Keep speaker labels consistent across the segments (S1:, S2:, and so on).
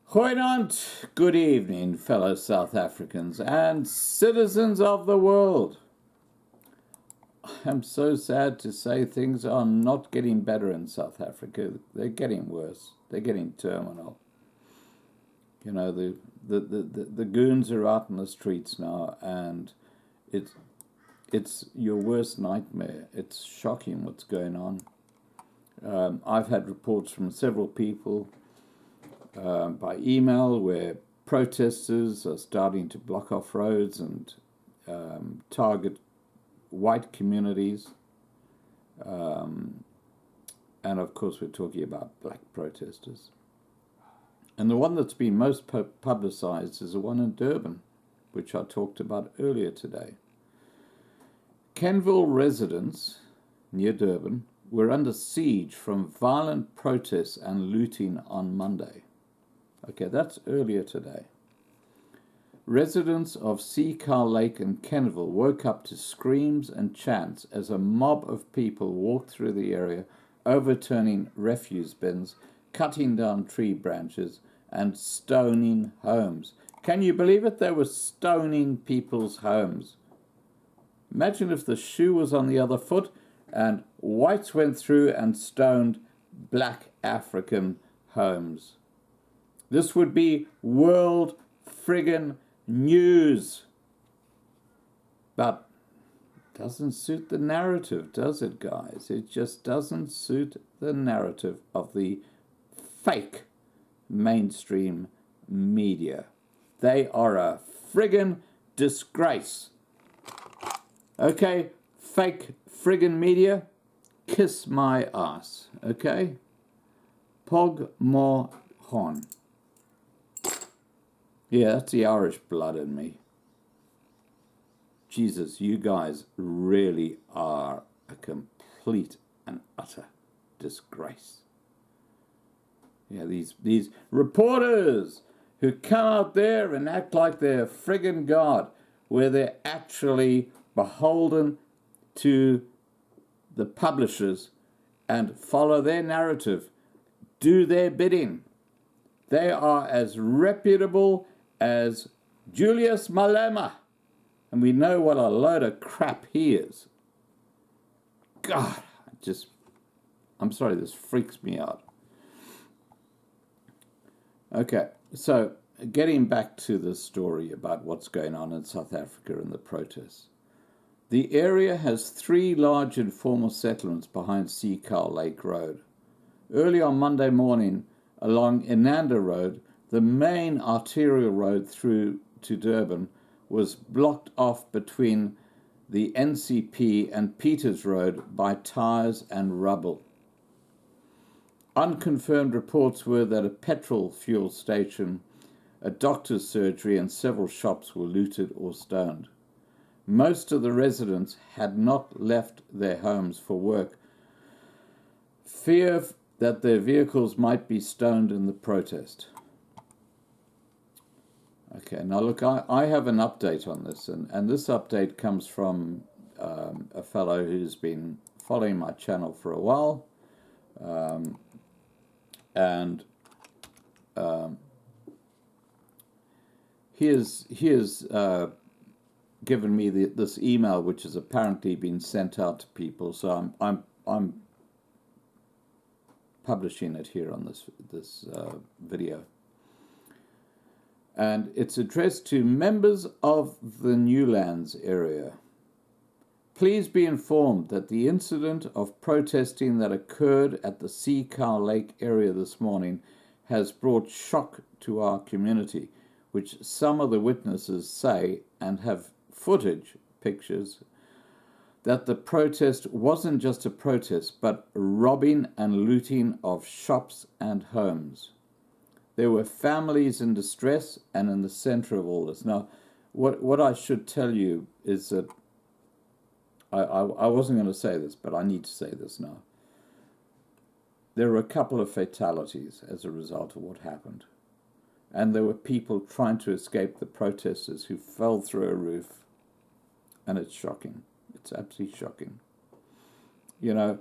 S1: Goeienaand, good evening, fellow South Africans and citizens of the world. I'm so sad to say things are not getting better in South Africa. They're getting worse. They're getting terminal. You know, the goons are out in the streets now, and it's your worst nightmare. It's shocking what's going on. I've had reports from several people by email where protesters are starting to block off roads and target white communities. And of course, we're talking about black protesters. And the one that's been most publicized is the one in Durban, which I talked about earlier today. Kenville residents near Durban were under siege from violent protests and looting on Monday. Okay, that's earlier today. Residents of Seacar Lake and Kenville woke up to screams and chants as a mob of people walked through the area, overturning refuse bins, cutting down tree branches, and stoning homes. Can you believe it? They were stoning people's homes. Imagine if the shoe was on the other foot and whites went through and stoned black African homes. This would be world friggin' news. But it doesn't suit the narrative, does it, guys? It just doesn't suit the narrative of the fake mainstream media. They are a friggin' disgrace. Okay, fake friggin' media, kiss my ass, okay? Pog mo hon. Yeah, that's the Irish blood in me. Jesus, you guys really are a complete and utter disgrace. Yeah, these reporters who come out there and act like they're friggin' God, where they're actually beholden to the publishers and follow their narrative, do their bidding. They are as reputable as Julius Malema, and we know what a load of crap he is. God, I'm sorry, this freaks me out. Okay, so getting back to the story about what's going on in South Africa and the protests. The area has 3 large informal settlements behind Seacar Lake Road. Early on Monday morning, along Inanda Road, the main arterial road through to Durban was blocked off between the NCP and Peters Road by tyres and rubble. Unconfirmed reports were that a petrol fuel station, a doctor's surgery, and several shops were looted or stoned. Most of the residents had not left their homes for work. Fear that their vehicles might be stoned in the protest. Okay, now look, I have an update on this, and this update comes from a fellow who's been following my channel for a while, and he has given me this email, which has apparently been sent out to people. So I'm publishing it here on this video, and it's addressed to members of the Newlands area. Please be informed that the incident of protesting that occurred at the Seacar Lake area this morning has brought shock to our community, which some of the witnesses say, and have footage, pictures, that the protest wasn't just a protest, but robbing and looting of shops and homes. There were families in distress and in the center of all this. Now, what I should tell you is that I wasn't going to say this, but I need to say this now. There were a couple of fatalities as a result of what happened. And there were people trying to escape the protesters who fell through a roof. And it's shocking. It's absolutely shocking. You know,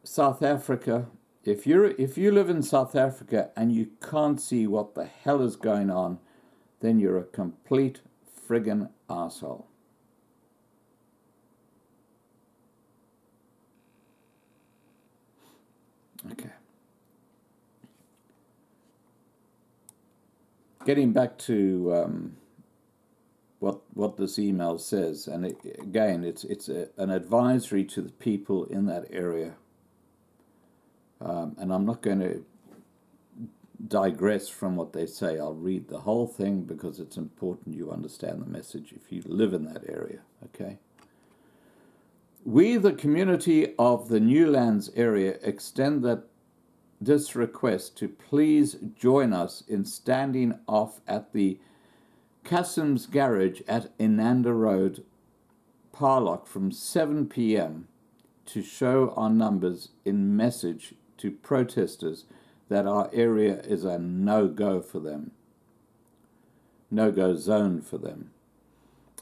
S1: South Africa If you live in South Africa and you can't see what the hell is going on, then you're a complete friggin' asshole. Okay. Getting back to what this email says, and it's an advisory to the people in that area, and I'm not going to digress from what they say. I'll read the whole thing because it's important you understand the message if you live in that area. Okay. We, the community of the Newlands area, extend this request to please join us in standing off at the Cassim's Garage at Inanda Road, Parlock, from 7 p.m. to show our numbers in message to protesters that our area is a no-go for them, no-go zone for them.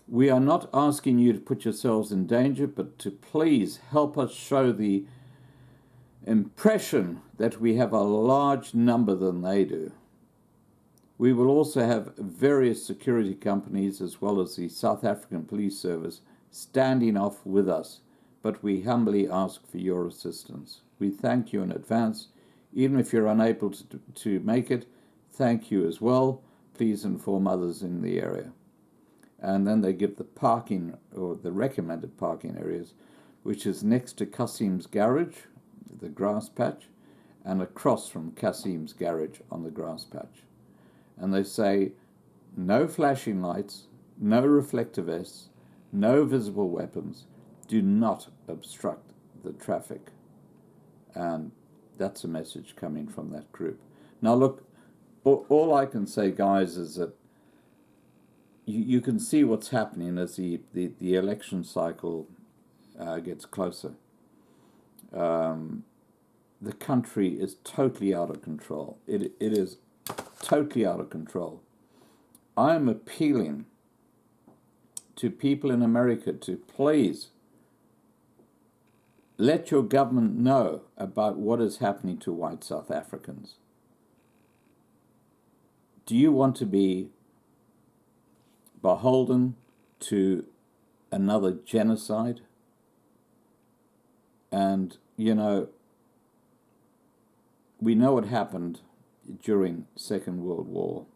S1: We are not asking you to put yourselves in danger, but to please help us show the impression that we have a large number than they do. We will also have various security companies as well as the South African Police Service standing off with us, but we humbly ask for your assistance. We thank you in advance. Even if you're unable to make it, thank you as well. Please inform others in the area. And then they give the parking, or the recommended parking areas, which is next to Cassim's Garage, the grass patch, and across from Cassim's Garage on the grass patch. And they say no flashing lights, no reflector vests, no visible weapons. Do not obstruct the traffic. And that's a message coming from that group. Now look, all I can say, guys, is that you can see what's happening as the election cycle gets closer. The country is totally out of control. It is totally out of control. I am appealing to people in America to please let your government know about what is happening to white South Africans. Do you want to be beholden to another genocide? And, you know, we know what happened during Second World War.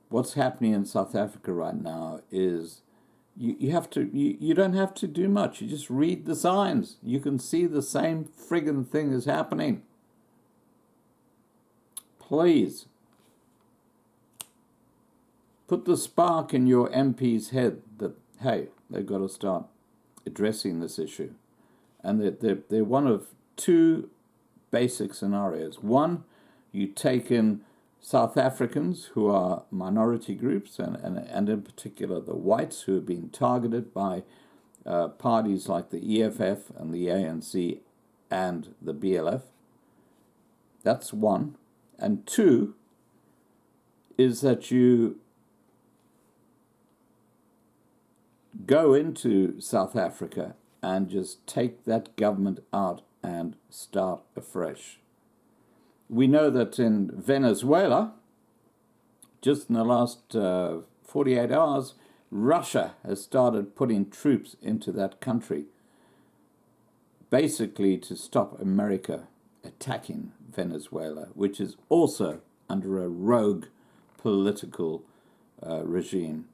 S1: What's happening in South Africa right now is you don't have to do much. You just read the signs. You can see the same friggin' thing is happening. Please put the spark in your MP's head that, hey, they've got to start addressing this issue. And they're one of two basic scenarios. One, you take in South Africans who are minority groups, and in particular the whites who have been targeted by parties like the EFF and the ANC and the BLF. That's one. And two is that you go into South Africa and just take that government out and start afresh. We know that in Venezuela, just in the last 48 hours, Russia has started putting troops into that country, basically to stop America attacking Venezuela, which is also under a rogue political regime.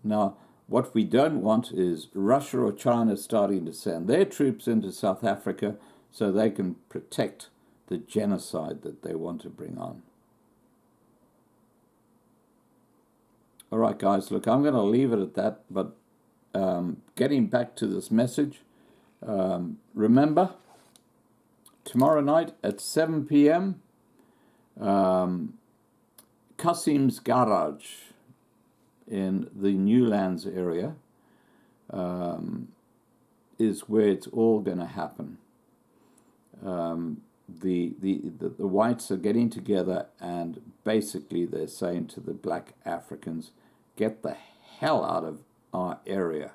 S1: Now, what we don't want is Russia or China starting to send their troops into South Africa so they can protect the genocide that they want to bring on. All right, guys, look, I'm going to leave it at that, but getting back to this message, remember, tomorrow night at 7 p.m., Cassim's Garage in the Newlands area is where it's all going to happen. The whites are getting together and basically they're saying to the black Africans, get the hell out of our area.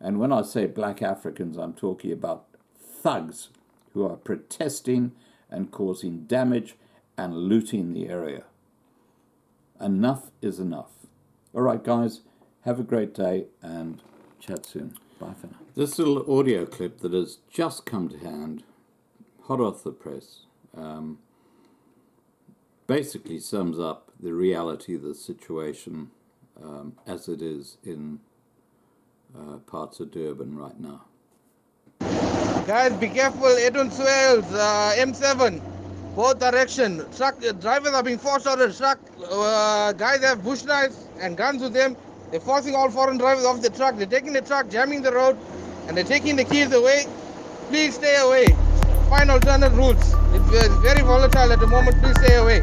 S1: And when I say black Africans, I'm talking about thugs who are protesting and causing damage and looting the area. Enough is enough. All right, guys, have a great day and chat soon. Bye for now. This little audio clip that has just come to hand, hot off the press, basically sums up the reality of the situation as it is in parts of Durban right now.
S2: Guys, be careful. Edwin Swales, M7, both direction. Truck drivers are being forced out of the truck. Guys have bush knives and guns with them. They're forcing all foreign drivers off the truck. They're taking the truck, jamming the road, and they're taking the keys away. Please stay away. Find alternate routes. It's very volatile at the moment. Please stay away.